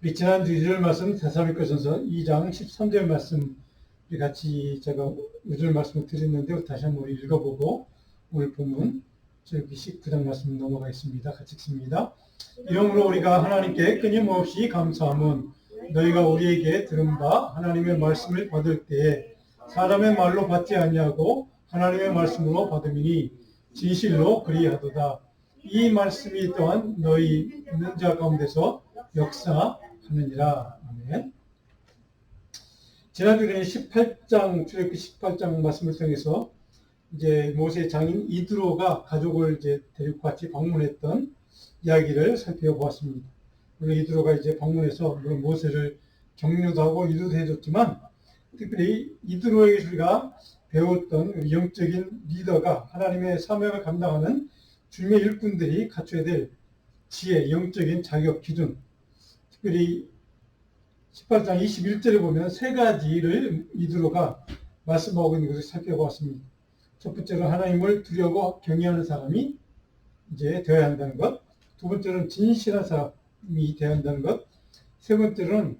우리 지난주 일요일 말씀 데살로니가전서 2장 13절 말씀 우리 같이 제가 일요일 말씀을 드렸는데 다시 한번 우리 읽어보고 오늘 본문 저기 19장 말씀 넘어가겠습니다. 같이 읽습니다. 이러므로 우리가 하나님께 끊임없이 감사함은 너희가 우리에게 들은 바 하나님의 말씀을 받을 때에 사람의 말로 받지 아니하고 하나님의 말씀으로 받음이니 진실로 그리하도다. 이 말씀이 또한 너희 있는 자 가운데서 역사하느니라. 아멘. 지난주에 18장, 출애굽기 18장 말씀을 통해서 이제 모세의 장인 이드로가 가족을 이제 데리고 같이 방문했던 이야기를 살펴보았습니다. 물론 이드로가 이제 방문해서 물론 모세를 격려도 하고 위로도 해줬지만 특별히 이드로에게 우리가 배웠던 영적인 리더가 하나님의 사명을 감당하는 주님의 일꾼들이 갖춰야 될 지혜, 영적인 자격, 기준, 특별히 18장 21절에 보면 세 가지를 이드로가 말씀하고 있는 것을 살펴보았습니다. 첫 번째로 하나님을 두려워 경외하는 사람이 이제 되어야 한다는 것. 두 번째로는 진실한 사람이 되어야 한다는 것. 세 번째로는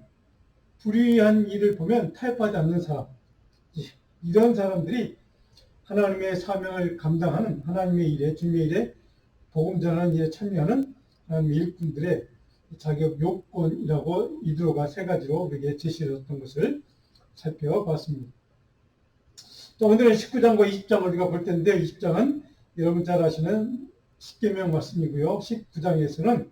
불의한 일을 보면 타협하지 않는 사람. 이런 사람들이 하나님의 사명을 감당하는 하나님의 일에, 주님의 일에 복음 전하는 일에 참여하는 하나님의 일꾼들의 자격 요건이라고 이드로가 세 가지로 우리에게 제시를 했던 것을 살펴봤습니다. 자, 오늘은 19장과 20장을 우리가 볼 텐데 20장은 여러분 잘 아시는 십계명 말씀이고요. 19장에서는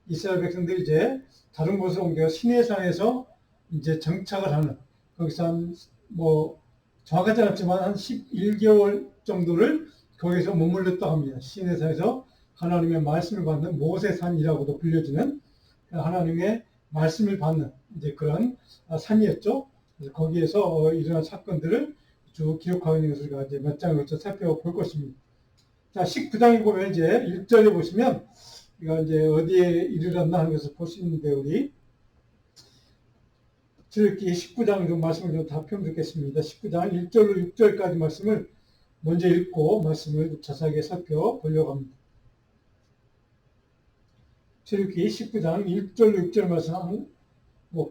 이스라엘 백성들이 이제 다른 곳으로 옮겨 시내산에서 이제 정착을 하는, 거기서 한 정확하지 않지만 한 11개월 정도를 거기서 머물렀다고 합니다. 시내산에서 하나님의 말씀을 받는 모세산이라고도 불려지는 하나님의 말씀을 받는 이제 그런 산이었죠. 그래서 거기에서 일어난 사건들을 쭉 기록하고 있는 것을 우리가 이제 몇 장을 거쳐 살펴볼 것입니다. 자, 19장에 보면 이제 1절에 보시면 우리가 이제 어디에 이르렀나 하는 것을 볼 수 있는데 우리 출애굽기 19장 좀 말씀을 좀 다 펴드리겠습니다. 19장 1절로 6절까지 말씀을 먼저 읽고 말씀을 자세하게 살펴보려고 합니다. 출애굽기 19장 1절로 6절 말씀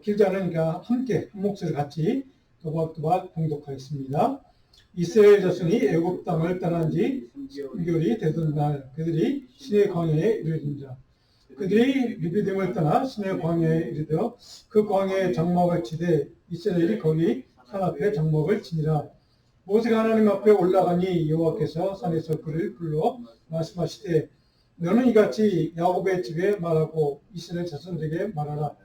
길지 않으니까 함께 한 목소리 같이 또박또박 봉독하겠습니다. 이스라엘 자손이 애굽 땅을 떠난 지 3개월이 되던 날 그들이 시내 광야에 이르렀습니다. 그들이 르비딤을 떠나 시내 광야에 이르러 그 광야에 장막을 치되 이스라엘이 거기 산 앞에 장막을 치니라. 모세가 하나님 앞에 올라가니 여호와께서 산에서 그를 불러 말씀하시되 너는 이같이 야곱의 집에 말하고 이스라엘 자손들에게 말하라.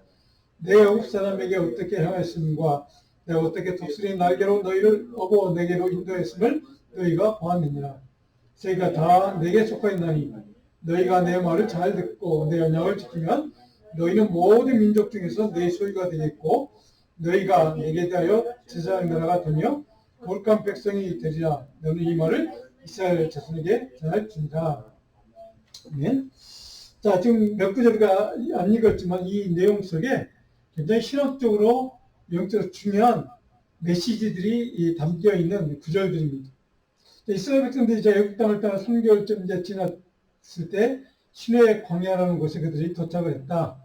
내 애굽 사람에게 어떻게 행하였음과 내가 어떻게 독수리 날개로 너희를 업어 내게로 인도했음을 너희가 보았느니라. 저희가 다 내게 속하였나니 너희가 내 말을 잘 듣고 내 언약을 지키면 너희는 모든 민족 중에서 내 소유가 되겠고 너희가 내게 대하여 제사장 나라가 되며 거룩한 백성이 되리라. 너는 이 말을 이스라엘 자손에게 전할지니라. 아멘. 자, 지금 몇 구절가 안 읽었지만 이 내용 속에 굉장히 신학적으로 영적으로 중요한 메시지들이 담겨 있는 구절들입니다. 이스라엘 백성들이 이제 애굽 땅을 떠나 3개월쯤 이제 지났을 때 시내 광야라는 곳에 그들이 도착을 했다.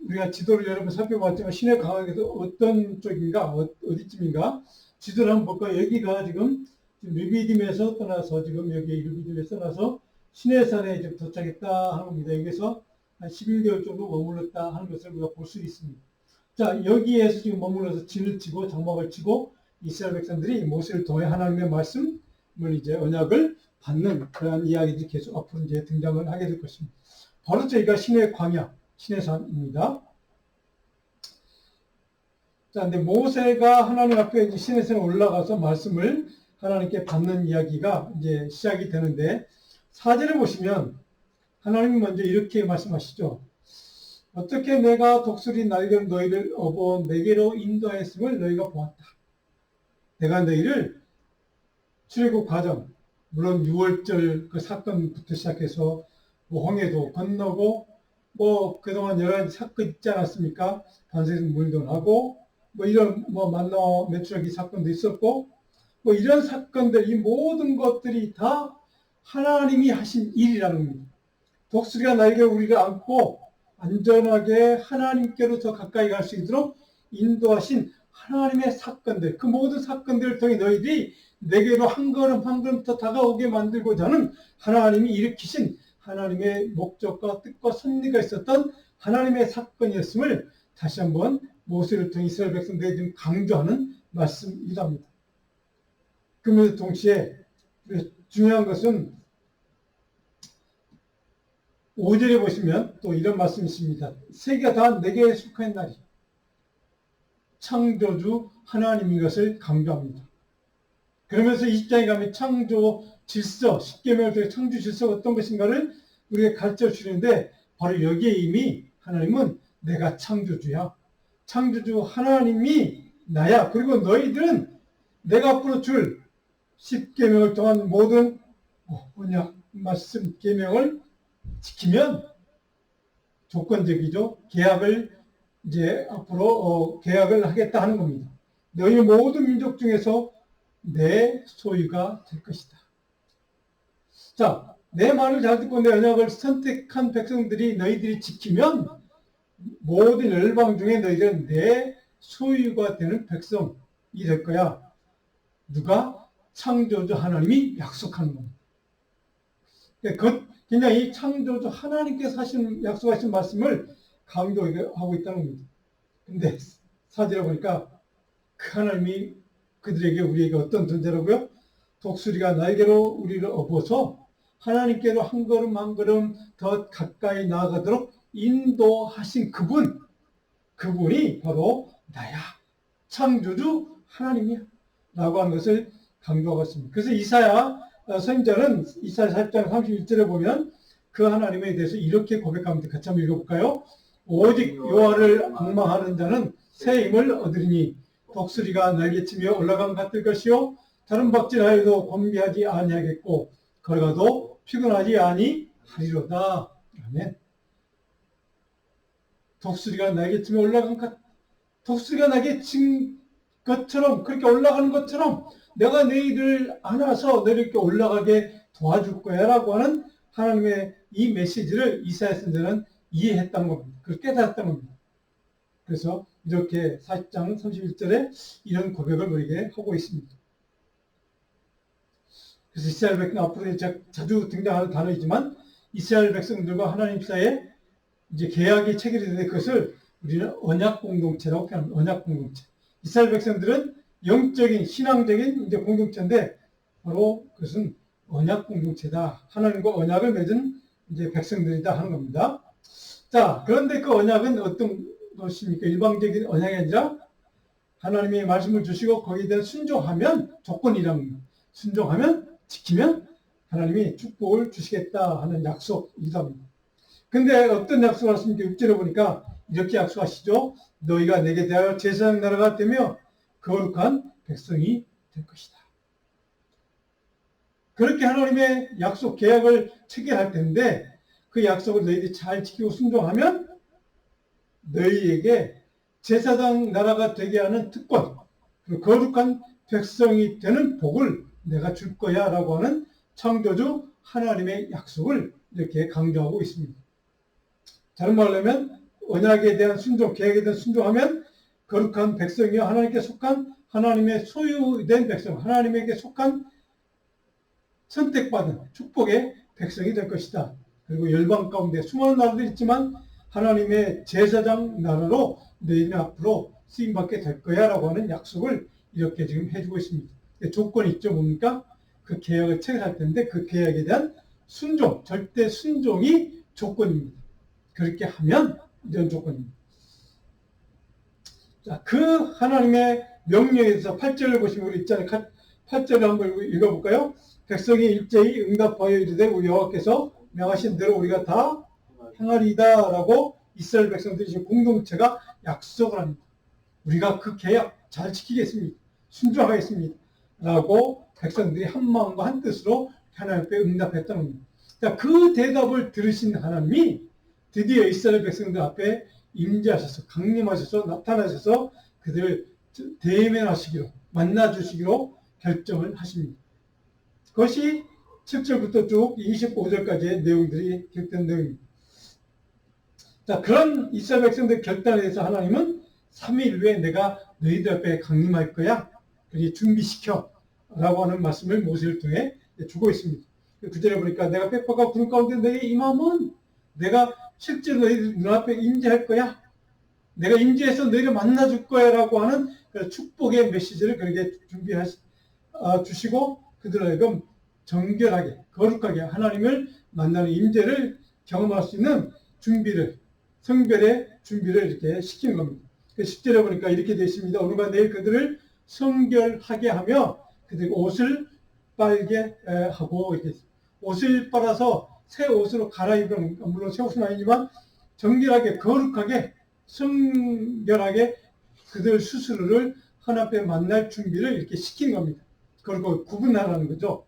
우리가 지도를 여러분 살펴봤지만 시내 광야에서 어떤 쪽인가, 어디쯤인가 지도를 한번 볼까요? 여기가 지금 르비딤에서 떠나서 지금 여기 르비딤에서 떠나서 시내산에 지금 도착했다 하는 겁니다. 여기서 한 11개월 정도 머물렀다 하는 것을 우리가 볼 수 있습니다. 자, 여기에서 지금 머물러서 진을 치고 장막을 치고 이스라엘 백성들이 모세를 통해 하나님의 말씀을 이제 언약을 받는 그러한 이야기들이 계속 앞으로 이제 등장을 하게 될 것입니다. 바로 저희가 시내 광야, 시내산입니다. 자, 근데 모세가 하나님 앞에 이제 시내산에 올라가서 말씀을 하나님께 받는 이야기가 이제 시작이 되는데 4절에 보시면 하나님이 먼저 이렇게 말씀하시죠. 어떻게 내가 독수리 날개로 너희를 업어 내게로 인도했음을 너희가 보았다. 내가 너희를 출애굽 과정, 물론 6월절 그 사건부터 시작해서 홍해도 건너고 그동안 여러 가지 사건 있지 않았습니까? 반세선 물건하고 이런 만나 매출하기 사건도 있었고 이런 사건들 이 모든 것들이 다 하나님이 하신 일이라는 겁니다. 독수리가 날개 우리를 안고 안전하게 하나님께로 더 가까이 갈 수 있도록 인도하신 하나님의 사건들, 그 모든 사건들을 통해 너희들이 내게로 한 걸음 한 걸음 더 다가오게 만들고자 하는 하나님이 일으키신 하나님의 목적과 뜻과 섭리가 있었던 하나님의 사건이었음을 다시 한번 모세를 통해 이스라엘 백성들에게 강조하는 말씀이기도 합니다. 그러면서 동시에 중요한 것은 5절에 보시면 또 이런 말씀이 있습니다. 세계가 다 내게 속한 날이 창조주 하나님인 것을 강조합니다. 그러면서 20장에 가면 창조 질서, 십계명을 통해 창조 질서가 어떤 것인가를 우리에게 가르쳐 주시는데 바로 여기에 이미 하나님은 내가 창조주야. 창조주 하나님이 나야. 그리고 너희들은 내가 앞으로 줄 십계명을 통한 모든 언약, 말씀, 계명을 지키면 조건적이죠. 계약을 이제 앞으로 계약을 하겠다 하는 겁니다. 너희 모든 민족 중에서 내 소유가 될 것이다. 자, 내 말을 잘 듣고 내 언약을 선택한 백성들이 너희들이 지키면 모든 열방 중에 너희들은 내 소유가 되는 백성이 될 거야. 누가? 창조주 하나님이 약속하는 겁니다. 그냥 이 창조주 하나님께서 약속하신 말씀을 강조하고 있다는 겁니다. 근데 사절에 보니까 그 하나님이 그들에게 우리에게 어떤 존재라고요? 독수리가 날개로 우리를 업어서 하나님께로 한 걸음 한 걸음 더 가까이 나아가도록 인도하신 그분이 바로 나야. 창조주 하나님이야. 라고 하는 것을 강조하고 있습니다. 그래서 이사야 선지자는 이사야 4장 31절에 보면 그 하나님에 대해서 이렇게 고백합니다. 같이 한번 읽어볼까요? 오직 여호와를 앙망하는 자는 새 힘을 얻으리니 독수리가 날개치며 올라간 같을 것이요 다른 박질하여도 곤비하지 아니하겠고 걸어가도 피곤하지 아니하리로다. 아멘. 독수리가 날개치며 올라간 것, 독수리가 날개친 것처럼 그렇게 올라가는 것처럼 내가 너희를 안아서 너희를 이렇게 올라가게 도와줄 거야 라고 하는 하나님의 이 메시지를 이사야 선지자는 이해했다는 겁니다. 그걸 깨달았다는 겁니다. 그래서 이렇게 40장 31절에 이런 고백을 우리에게 하고 있습니다. 그래서 이스라엘 백성 앞으로 자주 등장하는 단어이지만 이스라엘 백성들과 하나님 사이에 이제 계약이 체결되는 그것을 우리는 언약 공동체라고 표현합니다. 언약 공동체. 이스라엘 백성들은 영적인 신앙적인 이제 공동체인데 바로 그것은 언약 공동체다. 하나님과 언약을 맺은 이제 백성들이다 하는 겁니다. 자, 그런데 그 언약은 어떤 것입니까? 일방적인 언약이 아니라 하나님이 말씀을 주시고 거기에 대한 순종하면 조건이라는 겁니다. 순종하면 지키면 하나님이 축복을 주시겠다 하는 약속이기도 합니다. 근데 어떤 약속을 하십니까? 6절에 보니까 이렇게 약속하시죠. 너희가 내게 대하여 제사장 나라가 되며 거룩한 백성이 될 것이다. 그렇게 하나님의 약속 계약을 체결할 텐데 그 약속을 너희들이 잘 지키고 순종하면 너희에게 제사장 나라가 되게 하는 특권, 그리고 거룩한 백성이 되는 복을 내가 줄 거야 라고 하는 창조주 하나님의 약속을 이렇게 강조하고 있습니다. 다른 말로 하면 언약에 대한 순종, 계약에 대한 순종하면 거룩한 백성이요 하나님께 속한 하나님의 소유된 백성, 하나님에게 속한 선택받은 축복의 백성이 될 것이다. 그리고 열방 가운데 수많은 나라들이 있지만 하나님의 제사장 나라로 너희는 앞으로 쓰임받게 될 거야 라고 하는 약속을 이렇게 지금 해주고 있습니다. 조건이 있죠. 뭡니까? 그 계약을 체결할 텐데 그 계약에 대한 순종, 절대 순종이 조건입니다. 그렇게 하면 이런 조건입니다. 자, 그 하나님의 명령에서 8절을 보시면 우리 있잖아요. 8절을 한번 읽어볼까요? 백성이 일제히 응답하여 이르되 우리 여호와께서 명하신 대로 우리가 다 행하리이다 라고 이스라엘 백성들이 지금 공동체가 약속을 합니다. 우리가 그 계약 잘 지키겠습니다. 순종하겠습니다. 라고 백성들이 한 마음과 한 뜻으로 하나님 앞에 응답했다는 겁니다. 자, 그 대답을 들으신 하나님이 드디어 이스라엘 백성들 앞에 임재하셔서 강림하셔서 나타나셔서 그들을 대면하시기로 만나주시기로 결정을 하십니다. 그것이 7절부터 쭉 25절까지의 내용들이 기록된 내용입니다. 자, 그런 이스라엘 백성들 결단에 대해서 하나님은 3일 후에 내가 너희들 앞에 강림할 거야. 그리 준비시켜. 라고 하는 말씀을 모세를 통해 주고 있습니다. 구절에 보니까 내가 빽빽과 구름 가운데 너희에게 임함은 내가 실제로 너희들 눈앞에 임재할 거야. 내가 임재해서 너희를 만나줄 거야. 라고 하는 축복의 메시지를 그에게 주시고 그들에게 정결하게 거룩하게 하나님을 만나는 임재를 경험할 수 있는 준비를 성별의 준비를 이렇게 시키는 겁니다. 10절에 보니까 이렇게 되어 있습니다. 오늘과 내일 그들을 성결하게 하며 그들 옷을 빨게 하고 이렇게 옷을 빨아서 새 옷으로 갈아입은 물론 새 옷은 아니지만 정결하게 거룩하게 성결하게 그들 스스로를 하나님 앞에 만날 준비를 이렇게 시킨 겁니다. 그리고 구분하라는 거죠.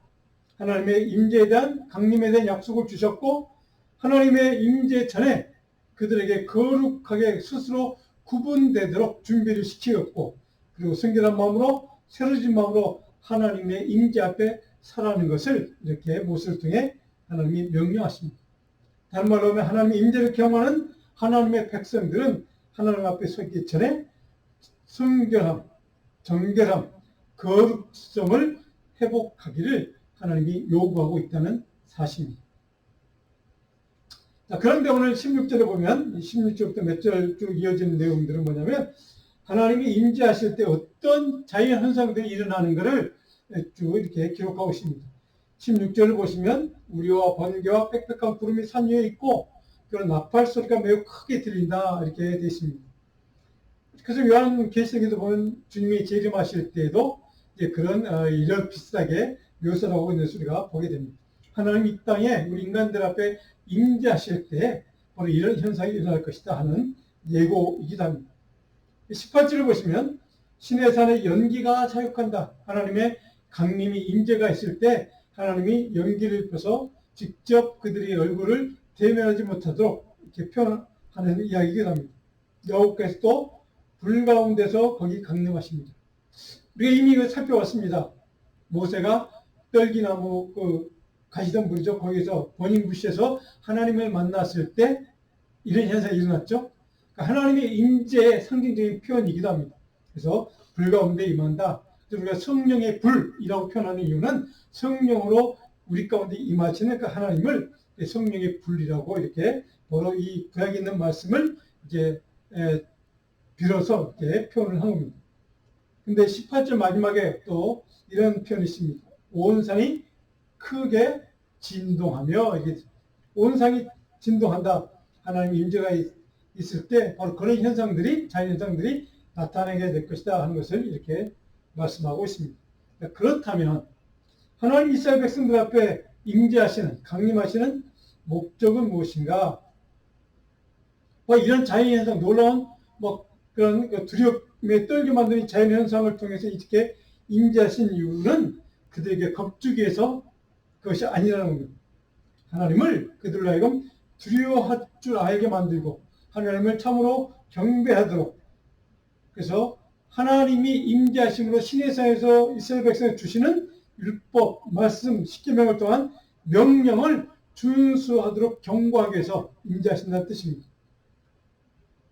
하나님의 임재에 대한 강림에 대한 약속을 주셨고 하나님의 임재 전에 그들에게 거룩하게 스스로 구분되도록 준비를 시키었고 그리고 성결한 마음으로 새로진 마음으로 하나님의 임재 앞에 서라는 것을 이렇게 모세를 통해 하나님이 명령하십니다. 다른 말로 하면 하나님의 임재를 경험하는 하나님의 백성들은 하나님 앞에 서기 전에 성결함, 정결함, 거룩성을 회복하기를 하나님이 요구하고 있다는 사실입니다. 자, 그런데 오늘 16절에 보면 16절부터 몇 절 쭉 이어지는 내용들은 뭐냐면 하나님이 임재하실 때 어떤 자연 현상들이 일어나는 것을 쭉 이렇게 기록하고 있습니다. 16절을 보시면 우리와 번개와 빽빽한 구름이 산 위에 있고 그런 나팔 소리가 매우 크게 들린다 이렇게 되어 있습니다. 그래서 요한계시록에도 보면 주님이 재림하실 때에도 이제 그런 이런 비슷하게 묘사를 하고 있는 소리가 보게 됩니다. 하나님 이 땅에 우리 인간들 앞에 임재하실 때 바로 이런 현상이 일어날 것이다 하는 예고이기도 합니다. 18절을 보시면 신의 산에 연기가 사육한다. 하나님의 강림이 임재가 있을 때 하나님이 연기를 펴서 직접 그들의 얼굴을 대면하지 못하도록 이렇게 표현하는 이야기이기도 합니다. 여호와께서도 불 가운데서 거기 강림하십니다. 우리가 이미 이거 살펴왔습니다. 모세가 떨기나무 가시던 불이죠. 거기서 버닝부시에서 하나님을 만났을 때 이런 현상이 일어났죠. 그러니까 하나님의 임재의 상징적인 표현이기도 합니다. 그래서 불 가운데 임한다. 우리가 성령의 불이라고 표현하는 이유는 성령으로 우리 가운데 임하시는 그 하나님을 성령의 불이라고 이렇게 바로 이 구약에 있는 말씀을 이제 빌어서 이렇게 표현을 한 겁니다. 근데 18절 마지막에 또 이런 표현이 있습니다. 온 산이 크게 진동하며 이게 온 산이 진동한다. 하나님 임재가 있을 때 바로 그런 현상들이 자연 현상들이 나타나게 될 것이다 하는 것을 이렇게 말씀하고 있습니다. 그렇다면 하나님 이스라엘 백성들 앞에 임재하시는 강림하시는 목적은 무엇인가? 이런 자연 현상 놀라운 그런 두려움에 떨게 만드는 자연 현상을 통해서 이렇게 임재하신 이유는 그들에게 겁주기 위해서 그것이 아니라는 겁니다. 하나님을 그들로 하여금 두려워할 줄 알게 만들고 하나님을 참으로 경배하도록 그래서 하나님이 임재하심으로 시내산에서 이스라엘 백성에 주시는 율법, 말씀, 십계명을 통한 명령을 준수하도록 경고하기 위해서 임재하신다는 뜻입니다.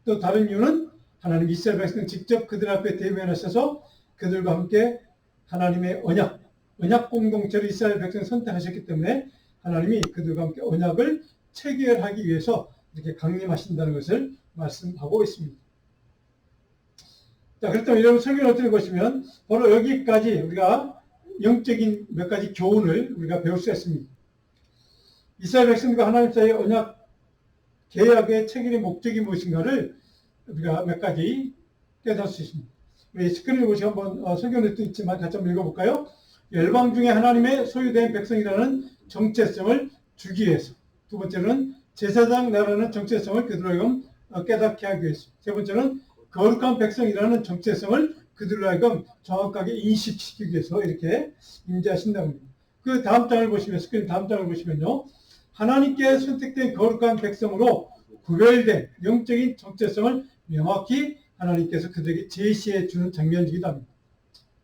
또 다른 이유는 하나님 이스라엘 백성은 직접 그들 앞에 대면하셔서 그들과 함께 하나님의 언약 공동체를 이스라엘 백성을 선택하셨기 때문에 하나님이 그들과 함께 언약을 체결하기 위해서 이렇게 강림하신다는 것을 말씀하고 있습니다. 자, 그렇다면 여러분 성경을 어떻게 보시면 바로 여기까지 우리가 영적인 몇 가지 교훈을 우리가 배울 수 있습니다. 이스라엘 백성과 하나님 사이의 언약 계약의 체결의 목적이 무엇인가를 우리가 몇 가지 깨달을 수 있습니다. 우리 스크린을 보시고 한번 성경에 또 있지만 같이 한번 읽어볼까요? 열방 중에 하나님의 소유된 백성이라는 정체성을 주기 위해서, 두 번째는 제사장 나라는 정체성을 그들로 하여금 깨닫게 하기 위해서, 세 번째는 거룩한 백성이라는 정체성을 그들로 하여금 정확하게 인식시키기 위해서 이렇게 임재하신다고 합니다. 그 다음 장을 보시면, 스크린 다음 장을 보시면요, 하나님께 선택된 거룩한 백성으로 구별된 영적인 정체성을 명확히 하나님께서 그들에게 제시해 주는 장면이기도 합니다.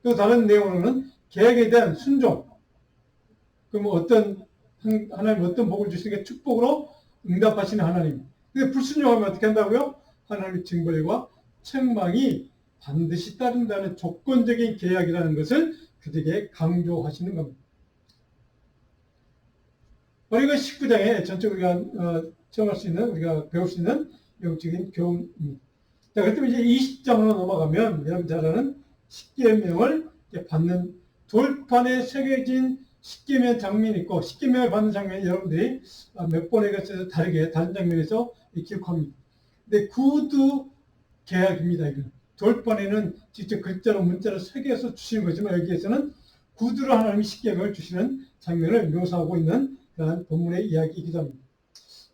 또 다른 내용으로는 계획에 대한 순종, 그럼 하나님 어떤 복을 주시는 게 축복으로 응답하시는 하나님, 근데 불순종하면 어떻게 한다고요? 하나님의 징벌과 책망이 반드시 따른다는 조건적인 계약이라는 것을 그들에게 강조하시는 겁니다. 우리가 19장에 전적으로 우리가 체험할 수 있는, 우리가 배울 수 있는 영적인 교훈입니다. 자, 그렇다면 이제 20장으로 넘어가면 여러분 잘 아는 십계명을 받는 돌판에 새겨진 십계명 장면이 있고, 십계명을 받는 장면이 여러분들이 몇 번에 걸쳐서 다르게 다른 장면에서 기록합니다. 근데 구두 계약입니다. 이건 돌판에는 직접 글자로 문자로 새겨서 주시는 거지만 여기에서는 구두로 하나님이 십계명을 주시는 장면을 묘사하고 있는 그런 본문의 이야기이기도 합니다.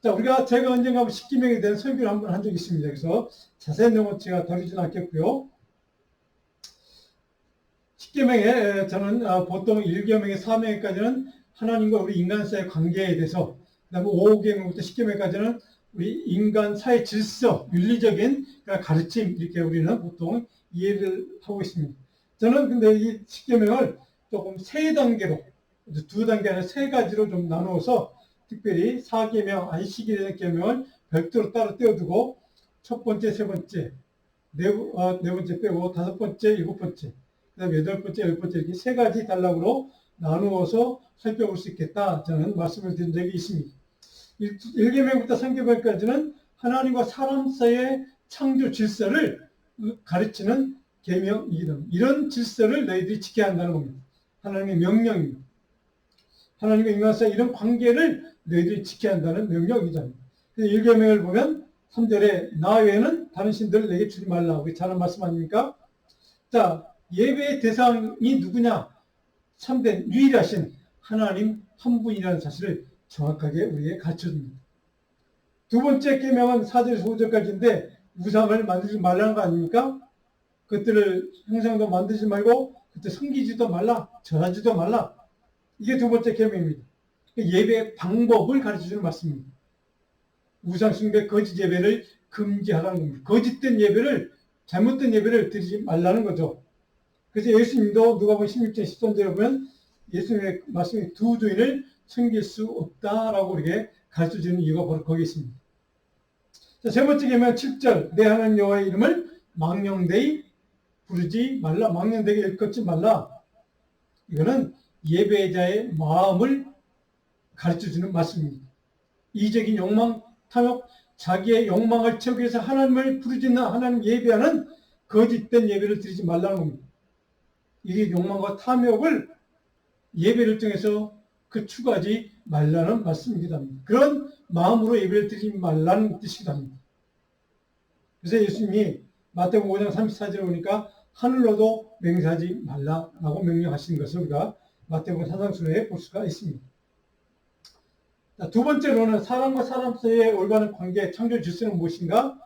자, 제가 언젠가 십계명에 대한 설교를 한번 한 적이 있습니다. 그래서 자세한 내용은 제가 다루지는 않겠고요. 십계명에 저는 보통 1계명에 4계명까지는 하나님과 우리 인간 사이의 관계에 대해서, 그 다음에 5계명부터 10계명까지는 우리 인간 사회 질서, 윤리적인 가르침, 이렇게 우리는 보통 이해를 하고 있습니다. 저는 근데 이 십계명을 조금 3단계로, 2단계 아니라 3가지로 좀 나누어서 특별히 4계명, 안식일에 대한 계명을 별도로 따로 떼어두고 첫 번째, 세 번째, 네 번째 빼고 5번째, 7번째, 그 다음에 8번째, 10번째 이렇게 3가지 단락으로 나누어서 살펴볼 수 있겠다. 저는 말씀을 드린 적이 있습니다. 1계명부터 3계명까지는 하나님과 사람 사이의 창조 질서를 가르치는 계명이기도 합니다. 이런 질서를 너희들이 지켜야 한다는 겁니다. 하나님의 명령입니다. 하나님과 인간 사이 이런 관계를 너희들이 지켜야 한다는 명령이기도 합니다. 1계명을 보면 3절에 나 외에는 다른 신들을 내게 주지 말라. 우리 잘한 말씀 아닙니까? 자, 예배의 대상이 누구냐? 참된 유일하신 하나님 한 분이라는 사실을 정확하게 우리에게 가르쳐줍니다. 두 번째 계명은 4절에서 5절까지인데 우상을 만들지 말라는 거 아닙니까? 그것들을 형상도 만들지 말고 그때 섬기지도 말라, 절하지도 말라. 이게 두 번째 계명입니다. 예배의 방법을 가르쳐주는 말씀입니다. 우상 숭배, 거짓 예배를 금지하라는 겁니다. 거짓된 예배를, 잘못된 예배를 드리지 말라는 거죠. 그래서 예수님도 누가복음 16장 13절에 보면 예수님의 말씀이 두 주인을 섬길 수 없다라고 이렇게 가르쳐주는 이유가 바로 거기 있습니다. 자, 세 번째 계명 7절 내 하나님 여호와의 이름을 망령되이 부르지 말라. 망령되게 일컫지 말라. 이거는 예배자의 마음을 가르쳐주는 말씀입니다. 이적인 욕망, 탐욕, 자기의 욕망을 채우기 위해서 하나님을 부르짖는 하나님 예배하는 거짓된 예배를 드리지 말라는 겁니다. 이 욕망과 탐욕을 예배를 통해서 추구하지 말라는 말씀이기도 합니다. 그런 마음으로 예배를 드리지 말라는 뜻이기도 합니다. 그래서 예수님이 마태복음 5장 34절에 보니까 하늘로도 맹세하지 말라라고 명령하신 것을 우리가 마태복음 사상순회에 볼 수가 있습니다. 자, 두 번째로는 사람과 사람 사이의 올바른 관계, 창조 질서는 무엇인가?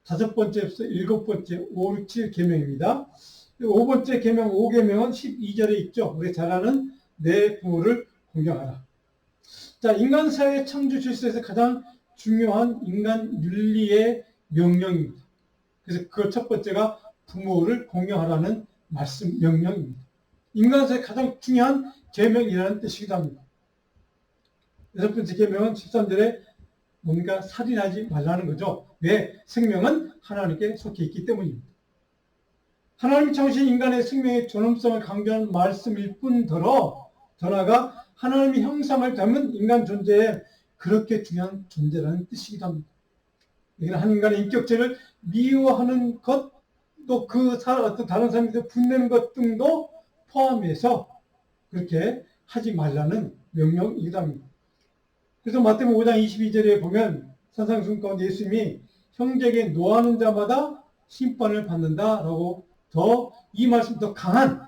5번째부터 7번째, 5, 6, 7 계명입니다. 5번째 계명, 5계명은 12절에 있죠. 우리 잘 아는 내 부모를 공경하라. 자, 인간 사회 창조 질서에서 가장 중요한 인간 윤리의 명령입니다. 그래서 그 첫 번째가 부모를 공경하라는 말씀, 명령입니다. 인간 사회 가장 중요한 계명이라는 뜻이기도 합니다. 여섯 번째 계명은 13절에 뭡니까? 살인하지 말라는 거죠. 왜? 생명은 하나님께 속해 있기 때문입니다. 하나님이 창조신 인간의 생명의 존엄성을 강조하는 말씀일 뿐더러 더 나아가 하나님의 형상을 담은 인간 존재에 그렇게 중요한 존재라는 뜻이기도 합니다. 이건 한 인간의 인격체를 미워하는 것, 또 어떤 다른 사람한테 분내는 것 등도 포함해서 그렇게 하지 말라는 명령이기도 합니다. 그래서 마태복음 5장 22절에 보면 산상순 가운데 예수님이 형제에게 노하는 자마다 심판을 받는다라고 더 이 말씀 더 강한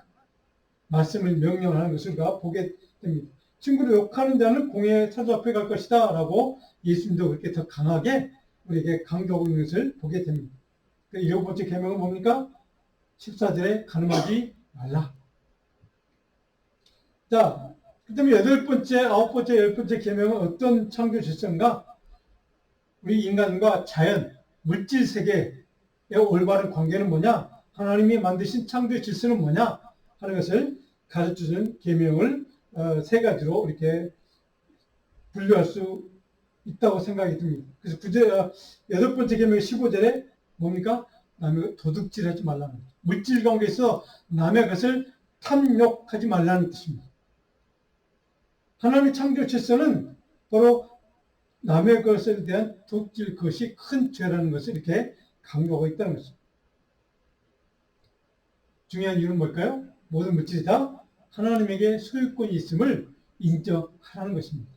말씀을 명령하는 것을 우리가 보게 됩니다. 친구를 욕하는 자는 공에 사로잡혀 갈 것이다 라고 예수님도 그렇게 더 강하게 우리에게 강조하고 있는 것을 보게 됩니다. 일곱 번째 계명은 뭡니까? 14절에 간음하지 말라. 자, 그 다음에 8번째, 9번째, 10번째 계명은 어떤 창조 질서인가? 우리 인간과 자연, 물질 세계의 올바른 관계는 뭐냐? 하나님이 만드신 창조 질서는 뭐냐? 하는 것을 가르쳐주는 계명을 세 가지로 이렇게 분류할 수 있다고 생각이 듭니다. 그래서 여덟 번째 계명의 15절에 뭡니까? 남의 도둑질하지 말라는 거죠. 물질 관계에서 남의 것을 탐욕하지 말라는 뜻입니다. 하나님의 창조 질서는 바로 남의 것에 대한 도둑질, 그것이 큰 죄라는 것을 이렇게 강조하고 있다는 거죠. 중요한 이유는 뭘까요? 모든 물질이 다 하나님에게 소유권이 있음을 인정하라는 것입니다.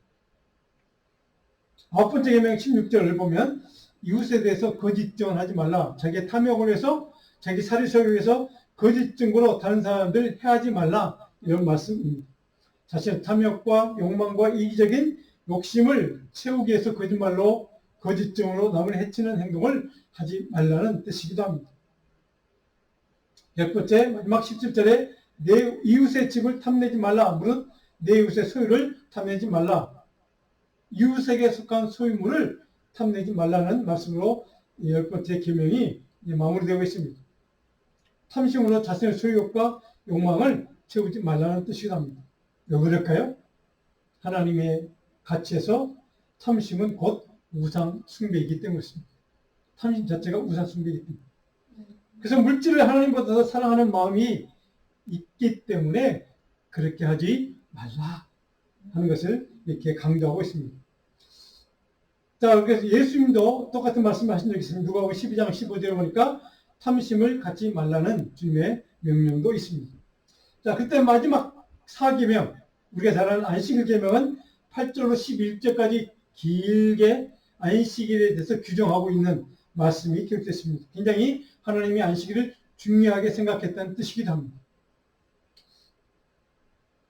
아홉 번째 계명 16절을 보면 이웃에 대해서 거짓 증언하지 말라. 자기의 탐욕을 위해서, 자기 사리서를 위해서 거짓 증거로 다른 사람들 해하지 말라. 이런 말씀입니다. 자신의 탐욕과 욕망과 이기적인 욕심을 채우기 위해서 거짓말로, 거짓 증언으로 남을 해치는 행동을 하지 말라는 뜻이기도 합니다. 열 번째, 마지막 17절에 내 이웃의 집을 탐내지 말라. 무릇 내 이웃의 소유를 탐내지 말라. 이웃에게 속한 소유물을 탐내지 말라는 말씀으로 열 번째 계명이 마무리되고 있습니다. 탐심으로 자신의 소유욕과 욕망을 채우지 말라는 뜻이기도 합니다. 왜 그럴까요? 하나님의 가치에서 탐심은 곧 우상 숭배이기 때문이었습니다. 탐심 자체가 우상 숭배이기 때문에. 그래서 물질을 하나님보다 더 사랑하는 마음이 있기 때문에 그렇게 하지 말라 하는 것을 이렇게 강조하고 있습니다. 자, 그래서 예수님도 똑같은 말씀을 하신 적이 있습니다. 누가복음 12장 15절에 보니까 탐심을 갖지 말라는 주님의 명령도 있습니다. 자, 그때 마지막 4계명, 우리가 잘 아는 안식일 계명은 8절로 11절까지 길게 안식일에 대해서 규정하고 있는 말씀이 기록됐습니다. 굉장히 하나님이 안식일을 중요하게 생각했다는 뜻이기도 합니다.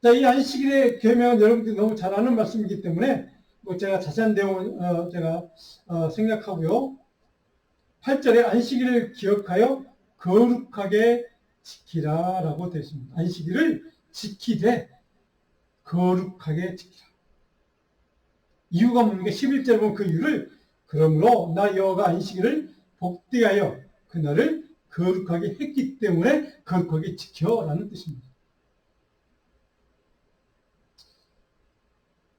자, 이 안식일의 계명은 여러분들이 너무 잘 아는 말씀이기 때문에 제가 자세한 내용을 생략하고요. 8절에 안식일을 기억하여 거룩하게 지키라 라고 되어 있습니다. 안식일을 지키되 거룩하게 지키라. 이유가 뭡니까? 11절에 보면 그 이유를 그러므로 나 여호와가 안식일을 복되하여 그날을 거룩하게 했기 때문에 거룩하게 지켜라는 뜻입니다.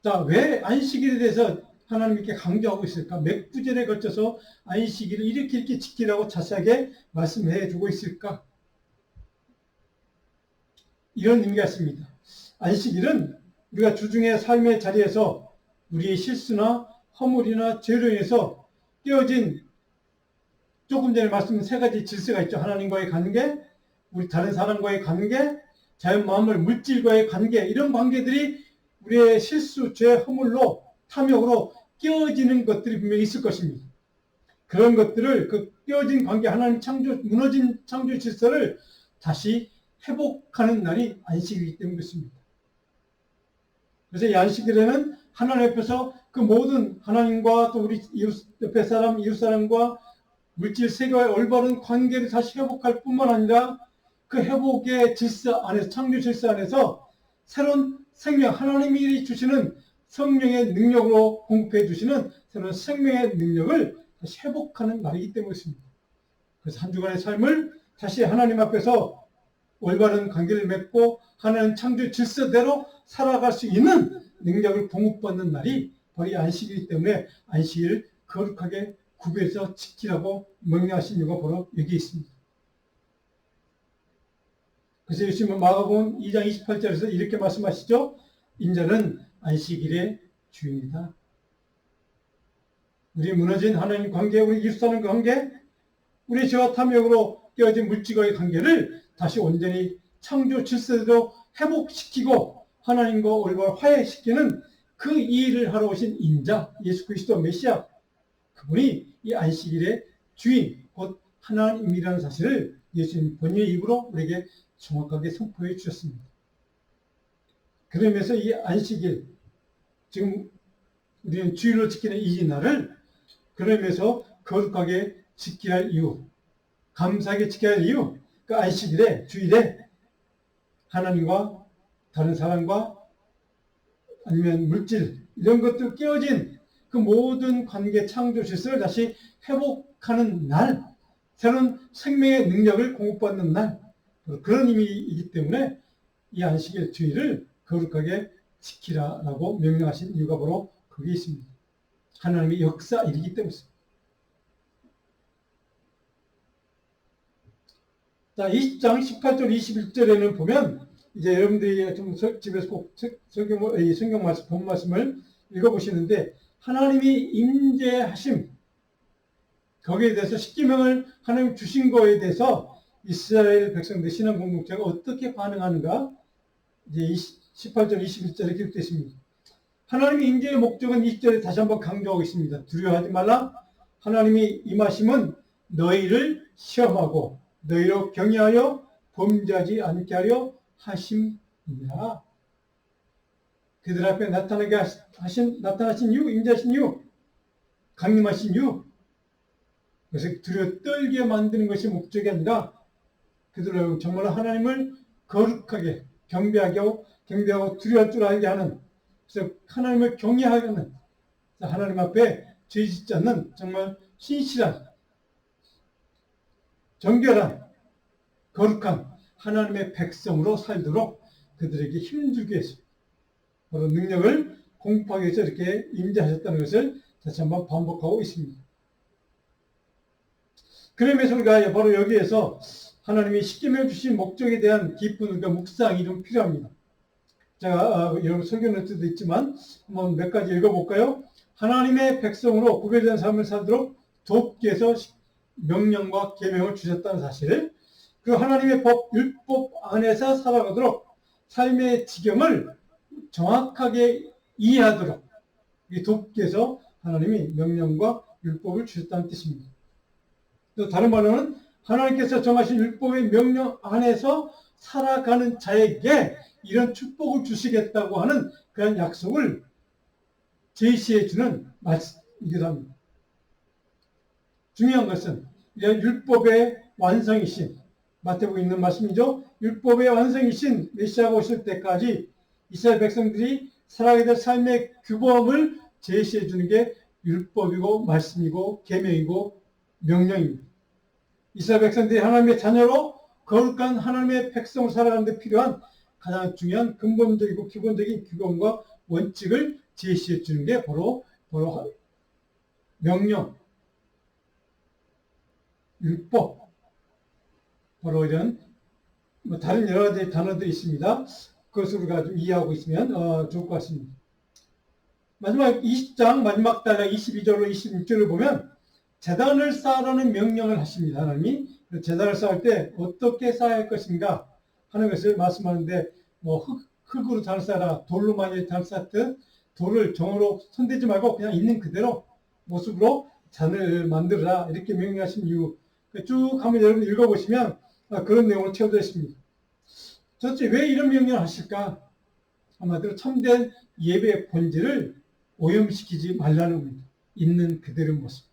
자, 왜 안식일에 대해서 하나님께 강조하고 있을까? 몇 구절에 걸쳐서 안식일을 이렇게 지키라고 자세하게 말씀해 주고 있을까? 이런 의미가 있습니다. 안식일은 우리가 주중의 삶의 자리에서 우리의 실수나 허물이나 죄로 인해서 깨어진 조금 전에 말씀드린 세 가지 질서가 있죠. 하나님과의 관계, 우리 다른 사람과의 관계, 자연 만물, 물질과의 관계, 이런 관계들이 우리의 실수, 죄, 허물로, 탐욕으로 깨어지는 것들이 분명히 있을 것입니다. 그런 것들을 그 깨어진 관계, 하나님 무너진 창조 질서를 다시 회복하는 날이 안식이기 때문에 그렇습니다. 그래서 이 안식일에는 하나님 앞에서 그 모든 하나님과 또 우리 옆에 사람, 이웃 사람과 물질 세계와의 올바른 관계를 다시 회복할 뿐만 아니라 그 회복의 질서 안에서, 창조 질서 안에서 새로운 생명, 하나님이 주시는 성령의 능력으로 공급해 주시는 새로운 생명의 능력을 다시 회복하는 날이기 때문이었습니다. 그래서 한 주간의 삶을 다시 하나님 앞에서 올바른 관계를 맺고 하나님 창조 질서대로 살아갈 수 있는 능력을 공급받는 날이 바로 이 안식이기 때문에 안식일을 거룩하게 구별해서 지키라고 명령하신 이유가 바로 여기 있습니다. 그래서 예수님은 마가복음 2장 28절에서 이렇게 말씀하시죠. 인자는 안식일의 주인이다. 우리 무너진 하나님 관계, 우리 이웃사람 관계, 우리 죄와 탐욕으로 깨어진 물질과의 관계를 다시 온전히 창조 질서대로 회복시키고 하나님과 올바로 화해시키는 그 일을 하러 오신 인자, 예수 그리스도 메시아, 그분이 이 안식일의 주인, 곧 하나님이라는 사실을 예수님 본인의 입으로 우리에게 정확하게 선포해 주셨습니다. 그러면서 이 안식일, 지금 우리는 주일로 지키는 이 날을 그러면서 거룩하게 지켜야 할 이유, 감사하게 지켜야 할 이유, 그 안식일에, 주일에 하나님과 다른 사람과 아니면 물질, 이런 것들 깨어진 그 모든 관계 창조 질서를 다시 회복하는 날, 새로운 생명의 능력을 공급받는 날, 그런 의미이기 때문에 이 안식일 주일을 거룩하게 지키라라고 명령하신 이유가 바로 거기에 있습니다. 하나님의 역사이기 때문입니다. 자, 20장 18절 21절에는 보면 이제 여러분들이 좀 집에서 꼭 성경 말씀, 본 말씀을 읽어보시는데 하나님이 임재하심, 거기에 대해서 십계명을 하나님 주신 거에 대해서 이스라엘 백성들 신앙 공동체가 어떻게 반응하는가, 이제 18절 21절에 기록되어 있습니다. 하나님의 임재의 목적은 20절에 다시 한번 강조하고 있습니다. 두려워하지 말라. 하나님이 임하심은 너희를 시험하고 너희로 경외하여 범죄하지 않게 하려 하심이니라. 그들 앞에 나타나신 이유, 임재하신 이유, 강림하신 이유, 그래서 두려워 떨게 만드는 것이 목적이 아니라 그들은 정말 하나님을 거룩하게 경배하고 두려워할 줄 알게 하는, 그래서 하나님을 경외하게 하는, 하나님 앞에 죄 짓지 않는 정말 신실한, 정결한, 거룩한 하나님의 백성으로 살도록 그들에게 힘주기 위해서 바로 능력을 공급하기 위해서 이렇게 임재하셨다는 것을 다시 한번 반복하고 있습니다. 그러면서 우리가 바로 여기에서 하나님이 십계명 주신 목적에 대한 깊은 우리가 묵상이 좀 필요합니다. 제가 여러분 설교 노트도 있지만 한번 몇 가지 읽어볼까요? 하나님의 백성으로 구별된 삶을 살도록 돕기 위해서 명령과 계명을 주셨다는 사실, 그리고 하나님의 법, 율법 안에서 살아가도록 삶의 지경을 정확하게 이해하도록 돕기 위해서 하나님이 명령과 율법을 주셨다는 뜻입니다. 또 다른 말로는 하나님께서 정하신 율법의 명령 안에서 살아가는 자에게 이런 축복을 주시겠다고 하는 그런 약속을 제시해 주는 말씀이기도 합니다. 중요한 것은 이런 율법의 완성이신, 마태복음에 있는 말씀이죠. 율법의 완성이신 메시아가 오실 때까지 이스라엘 백성들이 살아가게 될 삶의 규범을 제시해 주는 게 율법이고 말씀이고 계명이고 명령입니다. 이스라엘 백성들이 하나님의 자녀로 거룩한 하나님의 백성으로 살아가는 데 필요한 가장 중요한 근본적이고 기본적인 규범과 원칙을 제시해 주는 게 바로 명령, 율법, 바로 이런 다른 여러 가지 단어들이 있습니다. 그것을 우리가 좀 이해하고 있으면 좋을 것 같습니다. 마지막 20장 마지막 단락 22절로 26절을 보면 제단을 쌓으라는 명령을 하십니다. 하나님이 제단을 쌓을 때 어떻게 쌓아야 할 것인가 하는 것을 말씀하는데, 흙으로 잔을 쌓아라, 돌로 만일 잔을 쌓듯 돌을 정으로 손대지 말고 그냥 있는 그대로 모습으로 잔을 만들어라, 이렇게 명령하신 이유 쭉 한번 여러분 읽어보시면 그런 내용으로 채워져 있습니다. 도대체 왜 이런 명령을 하실까? 한마디로 참된 예배의 본질을 오염시키지 말라는 겁니다. 있는 그대로의 모습.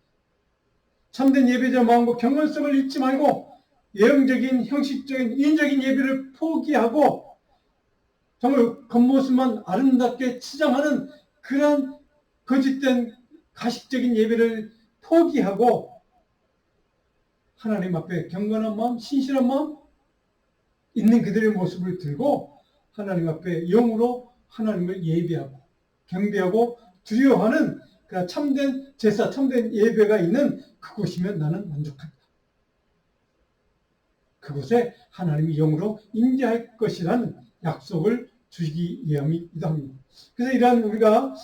참된 예배자 마음과 경건성을 잃지 말고 예형적인, 형식적인, 인적인 예배를 포기하고 정말 겉모습만 아름답게 치장하는 그런 거짓된 가식적인 예배를 포기하고 하나님 앞에 경건한 마음, 신실한 마음, 있는 그들의 모습을 들고 하나님 앞에 영으로 하나님을 예배하고 경배하고 두려워하는 그 참된 제사, 참된 예배가 있는 그곳이면 나는 만족합니다. 그곳에 하나님이 영으로 임재할 것이라는 약속을 주시기 위함이기도 합니다. 그래서 우리가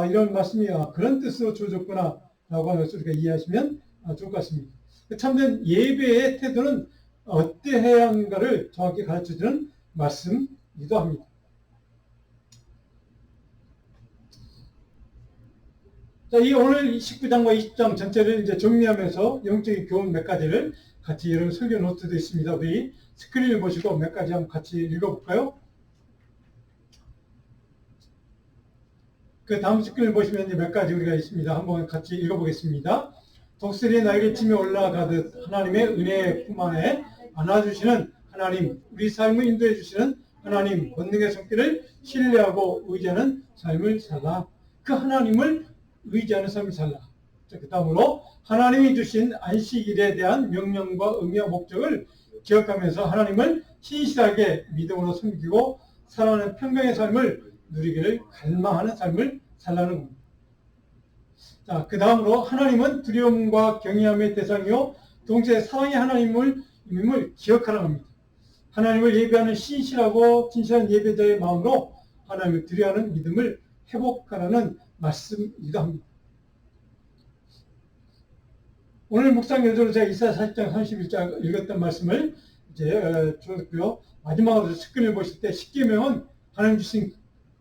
이런 말씀이 그런 뜻으로 주어졌구나 라고 하는 것을 우리가 이해하시면 좋을 것 같습니다. 참된 예배의 태도는 어떠해야 하는가를 정확히 가르쳐주는 말씀이기도 합니다. 자, 이 오늘 19장과 20장 전체를 이제 정리하면서 영적인 교훈 몇 가지를 같이 여러분 설교 노트도 있습니다. 우리 스크린을 보시고 몇 가지 한번 같이 읽어볼까요? 그 다음 스크린을 보시면 몇 가지 우리가 있습니다. 한번 같이 읽어보겠습니다. 독수리 날개 치며 올라가듯 하나님의 은혜의 품 안에 안아주시는 하나님, 우리 삶을 인도해 주시는 하나님, 권능의 손길을 신뢰하고 의지하는 삶을 살라. 그 하나님을 의지하는 삶을 살라. 그 다음으로 하나님이 주신 안식일에 대한 명령과 의미와 목적을 기억하면서 하나님을 신실하게 믿음으로 섬기고 살아가는 평강의 삶을 누리기를 갈망하는 삶을 살라는 겁니다. 자, 그 다음으로 하나님은 두려움과 경외함의 대상이요 동시에 사랑의 하나님을 기억하라고 합니다. 하나님을 예배하는 신실하고 진실한 예배자의 마음으로 하나님을 두려워하는 믿음을 회복하라는 말씀이기도 합니다. 오늘 묵상 요조로 제가 이사야 40장 31장 읽었던 말씀을 이제 주었고요. 마지막으로 십계명을 보실 때 십계명은 하나님 주신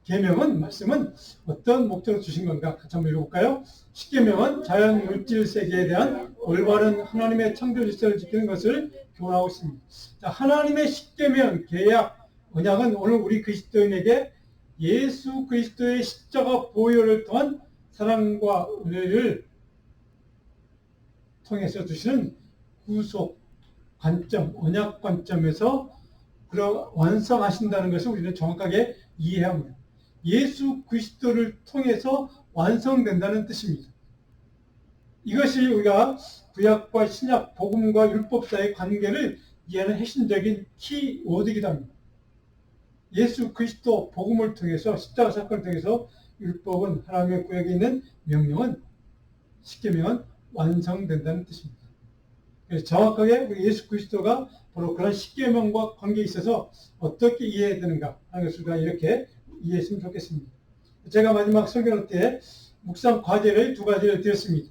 계명은 말씀은 어떤 목적으로 주신 건가 같이 한번 읽어볼까요? 십계명은 자연 물질 세계에 대한 올바른 하나님의 창조 질서를 지키는 것을 교훈하고 있습니다. 자, 하나님의 십계명 계약 언약은 오늘 우리 그리스도인에게 예수 그리스도의 십자가 보혈을 통한 사랑과 은혜를 통해서 주시는 구속 관점, 언약 관점에서 그런 완성하신다는 것을 우리는 정확하게 이해해야 합니다. 예수 그리스도를 통해서 완성된다는 뜻입니다. 이것이 우리가 구약과 신약, 복음과 율법 사이의 관계를 이해하는 핵심적인 키워드이기도 합니다. 예수 그리스도 복음을 통해서 십자가 사건을 통해서 율법은 하나님의 구약에 있는 명령은 십계명은 완성된다는 뜻입니다. 그래서 정확하게 우리 예수 그리스도가 바로 그런 십계명과 관계에 있어서 어떻게 이해해야 되는가 하는 것을 우리가 이렇게 이해했으면 좋겠습니다. 제가 마지막 설교 때 묵상 과제를 두 가지를 드렸습니다.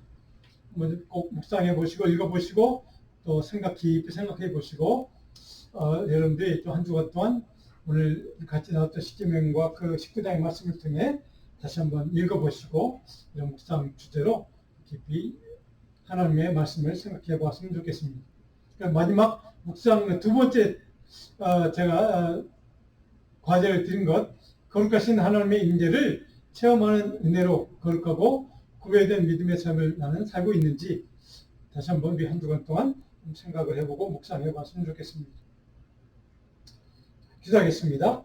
꼭 묵상해 보시고 읽어보시고 또 깊이 생각해 보시고 여러분들이 또 한 주간 동안 오늘 같이 나왔던 십계명과 그 19장의 말씀을 통해 다시 한번 읽어보시고 이런 묵상 주제로 깊이 하나님의 말씀을 생각해 보았으면 좋겠습니다. 마지막 묵상 두 번째 제가 과제를 드린 것, 거룩하신 하나님의 임재를 체험하는 은혜로 거룩하고 구별된 믿음의 삶을 나는 살고 있는지 다시 한번 우리 한 주간 동안 생각을 해보고 묵상해 봤으면 좋겠습니다. 기도하겠습니다.